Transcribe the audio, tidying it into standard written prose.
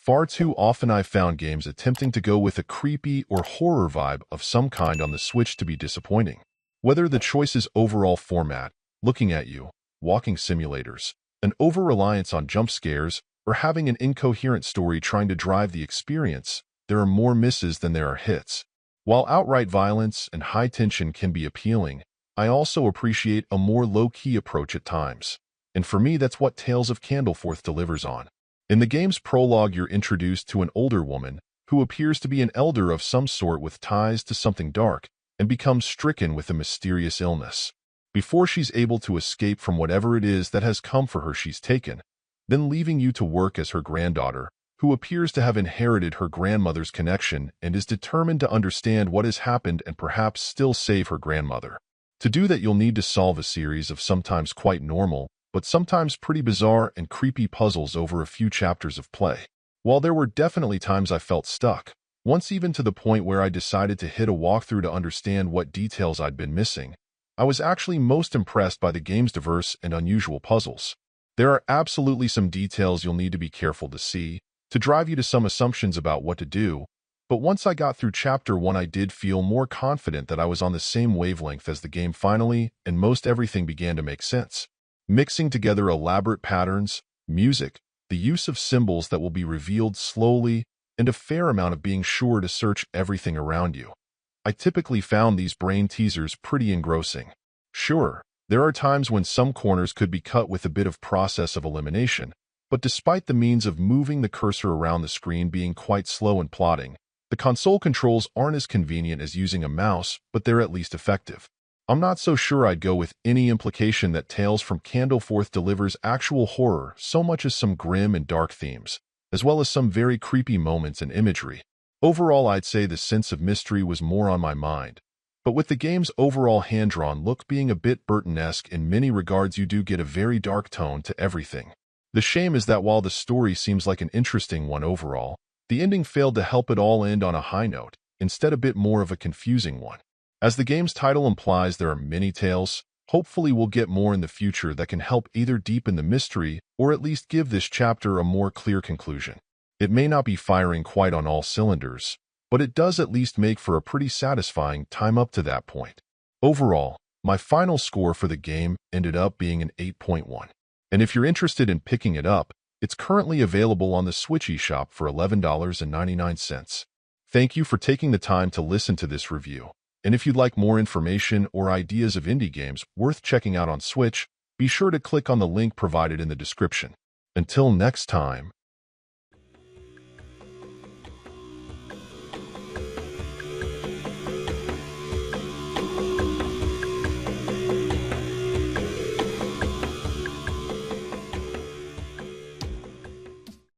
Far too often I've found games attempting to go with a creepy or horror vibe of some kind on the Switch to be disappointing. Whether the choice is overall format, looking at you, walking simulators, an over-reliance on jump scares, or having an incoherent story trying to drive the experience, there are more misses than there are hits. While outright violence and high tension can be appealing, I also appreciate a more low-key approach at times. And for me, that's what Tales of Candleforth delivers on. In the game's prologue, you're introduced to an older woman who appears to be an elder of some sort with ties to something dark and becomes stricken with a mysterious illness. Before she's able to escape from whatever it is that has come for her, she's taken, then leaving you to work as her granddaughter, who appears to have inherited her grandmother's connection and is determined to understand what has happened and perhaps still save her grandmother. To do that, you'll need to solve a series of sometimes quite normal, but sometimes pretty bizarre and creepy puzzles over a few chapters of play. While there were definitely times I felt stuck, once even to the point where I decided to hit a walkthrough to understand what details I'd been missing, I was actually most impressed by the game's diverse and unusual puzzles. There are absolutely some details you'll need to be careful to see, to drive you to some assumptions about what to do, but once I got through Chapter 1 I did feel more confident that I was on the same wavelength as the game finally, and most everything began to make sense. Mixing together elaborate patterns, music, the use of symbols that will be revealed slowly, and a fair amount of being sure to search everything around you. I typically found these brain teasers pretty engrossing. Sure, there are times when some corners could be cut with a bit of process of elimination, but despite the means of moving the cursor around the screen being quite slow and plodding, the console controls aren't as convenient as using a mouse, but they're at least effective. I'm not so sure I'd go with any implication that Tales from Candleforth delivers actual horror so much as some grim and dark themes, as well as some very creepy moments and imagery. Overall, I'd say the sense of mystery was more on my mind. But with the game's overall hand-drawn look being a bit Burton-esque in many regards, you do get a very dark tone to everything. The shame is that while the story seems like an interesting one overall, the ending failed to help it all end on a high note, instead a bit more of a confusing one. As the game's title implies, there are many tales. Hopefully we'll get more in the future that can help either deepen the mystery or at least give this chapter a more clear conclusion. It may not be firing quite on all cylinders, but it does at least make for a pretty satisfying time up to that point. Overall, my final score for the game ended up being an 8.1. And if you're interested in picking it up, it's currently available on the Switch eShop for $11.99. Thank you for taking the time to listen to this review. And if you'd like more information or ideas of indie games worth checking out on Switch, be sure to click on the link provided in the description. Until next time.